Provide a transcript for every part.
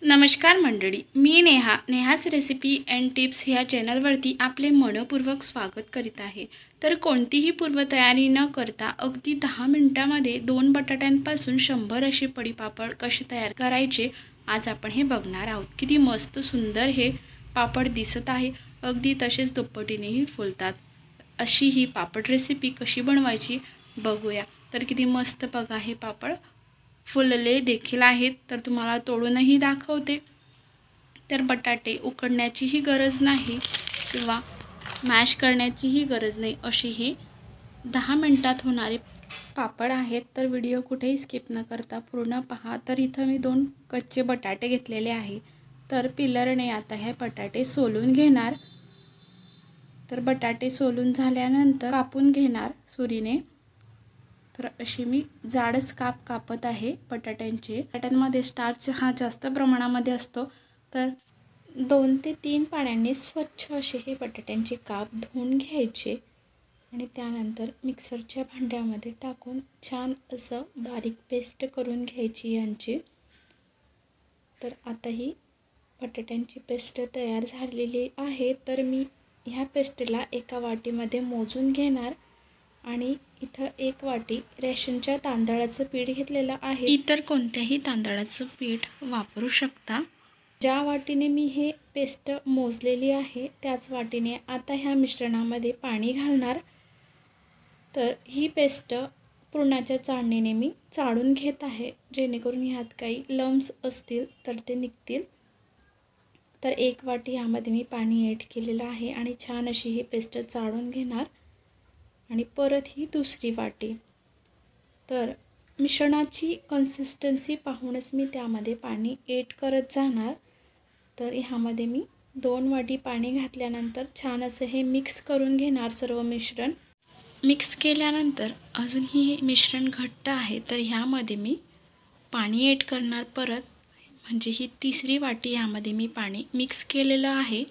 नमस्कार मंडळी, मी नेहाच recipe and tips ह्या चॅनलवरती आपले मनपूर्वक स्वागत करीत आहे। तर कोणतीही पूर्वतयारी न करता अगदी 10 मिनिटांमध्ये 2 बटाट्यांपासून 100 असे पडीपापड कसे तयार करायचे आज आपण हे बघणार आहोत। किती मस्त सुंदर हे पापड दिसत आहे, अगदी तसेच दुप्पटीनेही फुलतात। अशी ही पापड रेसिपी कशी बनवायची बघूया। तर किती मस्त बघा हे पापड फुलले देखील आहेत। तर तुम्हाला तोडूनही दाखवते। तर बटाटे उकडण्याचीही गरज नाही किंवा मॅश करण्याचीही गरज नाही, अशी हे 10 मिनिटात होणारे पापड आहेत। तर व्हिडिओ कुठेही स्किप न करता पूर्ण पहा। तर इथं मी 2 कच्चे बटाटे घेतलेले आहे। तर पिलरने आता हे बटाटे सोलून घेणार। तर बटाटे सोलून झाल्यानंतर कापून घेणार सुरीने। तर अशी मी जाडच कापत आहे बटाट्यांचे। बटाट्यांमध्ये स्टार्च हा जास्त प्रमाणामध्ये असतो। तर 2 ते 3 पाण्याने स्वच्छ असे हे बटाट्यांचे काप धुवून घ्यायचे आणि त्यानंतर मिक्सरच्या भांड्यामध्ये टाकून छान असं बारीक पेस्ट करून घ्यायची यांची। तर आता ही बटाट्यांची पेस्ट तयार झालेली आहे। तर मी ह्या पेस्टला एका वाटीमध्ये मोजून घेणार आणि इथं 1 वाटी रेशनच्या तांदळाचं पीठ घेतलेलं आहे। इतर कोणत्याही तांदळाचं पीठ वापरू शकता। ज्या वाटीने मी हे पेस्ट मोजलेली आहे त्याच वाटीने आता ह्या मिश्रणामध्ये पाणी घालणार। तर ही पेस्ट पुरणाच्या चाळणीने मी चाळून घेत आहे, जेणेकरून ह्यात काही लम्स असतील तर ते निघतील। तर 1 वाटी यामध्ये मी पाणी ॲड केलेलं आहे आणि छान अशी ही पेस्ट चाळून घेणार आणि परत ही दुसरी वाटी। तर मिश्रणाची कन्सिस्टन्सी पाहूनच मी त्यामध्ये पाणी ॲड करत जाणार। तर ह्यामध्ये मी 2 वाटी पाणी घातल्यानंतर छान असं हे मिक्स करून घेणार सर्व मिश्रण। मिक्स केल्यानंतर अजूनही हे मिश्रण घट्ट आहे, तर ह्यामध्ये मी पाणी ॲड करणार परत, म्हणजे ही तिसरी वाटी यामध्ये मी पाणी मिक्स केलेलं आहे।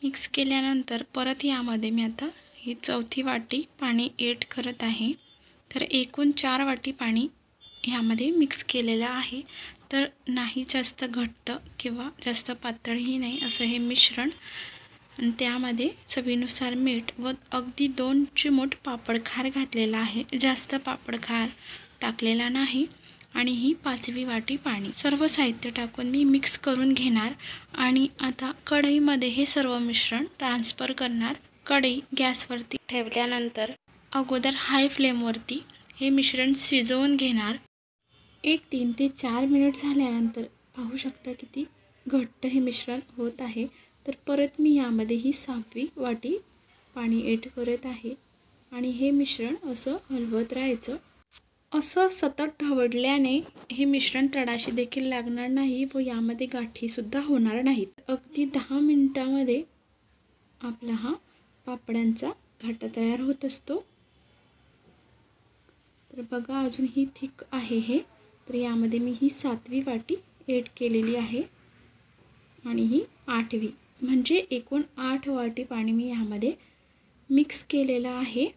मिक्स केल्यानंतर परत यामध्ये मी आता ही चौथी वाटी पाणी ॲड करत आहे। तर एकूण 4 वाटी पाणी ह्यामध्ये मिक्स केलेलं आहे। तर नाही जास्त घट्ट किंवा जास्त पातळही नाही असं हे मिश्रण, आणि त्यामध्ये चवीनुसार मीठ व अगदी 2 चिमूट पापडखार घातलेला आहे, जास्त पापडखार टाकलेला नाही। आणि ही 5वी वाटी पाणी। सर्व साहित्य टाकून मी मिक्स करून घेणार आणि आता कढईमध्ये हे सर्व मिश्रण ट्रान्सफर करणार। कढई गॅसवरती ठेवल्यानंतर अगोदर हाय फ्लेमवरती हे मिश्रण शिजवून घेणार। 3 ते 4 मिनिट झाल्यानंतर पाहू शकता किती घट्ट हे मिश्रण होत आहे। तर परत मी यामध्ये ही 6वी वाटी पाणी ॲड करत आहे आणि हे मिश्रण असं हलवत राहायचं। असं सतत ढवळल्याने हे मिश्रण तडाशी देखील लागणार नाही व यामध्ये गाठीसुद्धा होणार नाहीत। अगदी 10 मिनिटांमध्ये आपला हा पापडांचा घाटा तयार होत असतो। तर बघा अजून ही थिक आहे हे। तर यामध्ये मी ही 7वी वाटी ॲड केलेली आहे आणि ही 8वी, म्हणजे एकूण 8 वाटी पाणी मी यामध्ये मिक्स केलेलं आहे।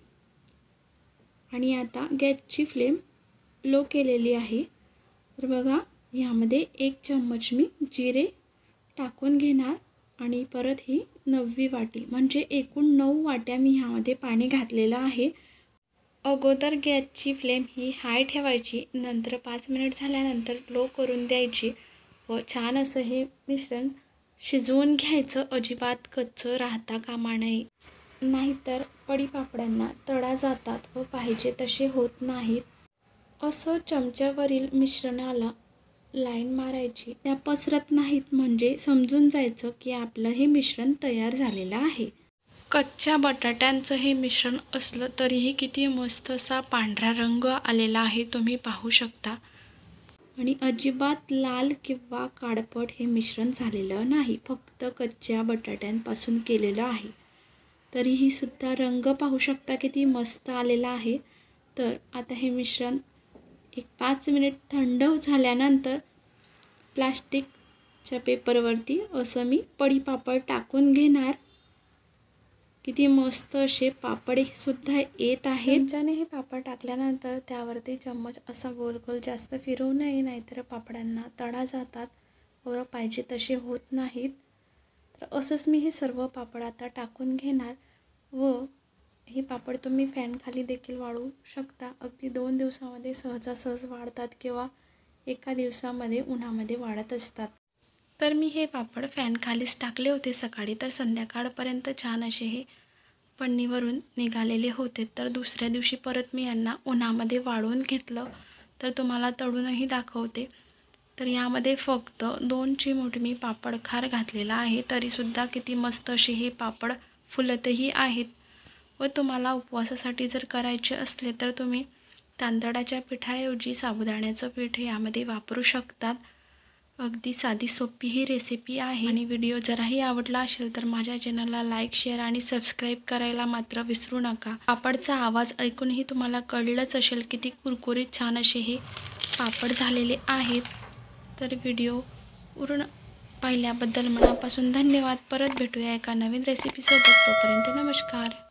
आणि आता गॅसची फ्लेम लो केलेली आहे। तर बघा यामध्ये 1 चम्मच मी जिरे टाकून घेणार आणि परत ही 9वी वाटी, म्हणजे एकूण 9 वाट्या मी ह्यामध्ये पाणी घातलेलं आहे। अगोदर गॅसची फ्लेम ही हाय ठेवायची, नंतर 5 मिनिट झाल्यानंतर लो करून द्यायची व छान असं हे मिश्रण शिजवून घ्यायचं। अजिबात कच्चं राहता कामा नये, नाहीतर पडीपापडांना तडा जातात व पाहिजे तसे होत नाहीत। असं चमच्यावरील मिश्रणाला लाईन मारायची, त्या पसरत नाहीत, म्हणजे समजून जायचं की आपलं हे मिश्रण तयार झालेलं आहे। कच्च्या बटाट्यांचं हे मिश्रण असलं तरीही किती मस्त असा पांढरा रंग आलेला आहे, तुम्ही पाहू शकता। आणि अजिबात लाल किंवा काळपट हे मिश्रण झालेलं नाही, फक्त कच्च्या बटाट्यांपासून केलेलं आहे। तरीही सुद्धा रंग पाहू शकता किती मस्त आलेला आहे। तर आता हे मिश्रण 5 मिनिट थंड झाल्यानंतर प्लास्टिकच्या पेपरवरती असं मी पडीपापड टाकून घेणार। किती मस्त असे पापड सुद्धा येत आहेत। चमच्याने हे पापड टाकल्यानंतर त्यावरती चम्मच असा गोल गोल जास्त फिरवू नये, नाहीतर पापडांना तडा जातात। व पाहिजे तसे होत नाहीत. तर असंच मी हे सर्व पापड आता टाकून घेणार व हे पापड तुम्ही फॅनखाली देखील वाळू शकता. अगदी 2 दिवसामध्ये सहजासहज वाळतात किंवा एका दिवसामध्ये उन्हामध्ये वाळत असतात. तर मी हे पापड फॅनखालीच टाकले होते सकाळी, तर संध्याकाळपर्यंत छान असे हे पन्नीवरून निघालेले होते. तर दुसऱ्या दिवशी परत मी यांना उन्हामध्ये वाळवून घेतलं. तर तुम्हाला तळूनही दाखवते. तर यामध्ये फक्त 2 चिमूट मी पापड खार घातलेला आहे, तरीसुद्धा किती मस्त असे हे पापड फुलतही आहेत. व तुम्हाला उपवासासाठी जर करायचे असले तर तुम्ही तांदळाच्या पिठाऐवजी साबुदाण्याचं पीठ यामध्ये वापरू शकतात. अगदी साधी सोपी ही रेसिपी आहे. आणि व्हिडिओ जराही आवडला असेल तर माझ्या चॅनलला लाईक, शेअर आणि सबस्क्राईब करायला मात्र विसरू नका. पापडचा आवाज ऐकूनही तुम्हाला कळलंच असेल किती कुरकुरीत छान असे हे पापड झालेले आहेत. तर व्हिडिओ पूर्ण पाहिल्याबद्दल मनापासून धन्यवाद. परत भेटूया एका नवीन रेसिपीसोबत. तोपर्यंत नमस्कार.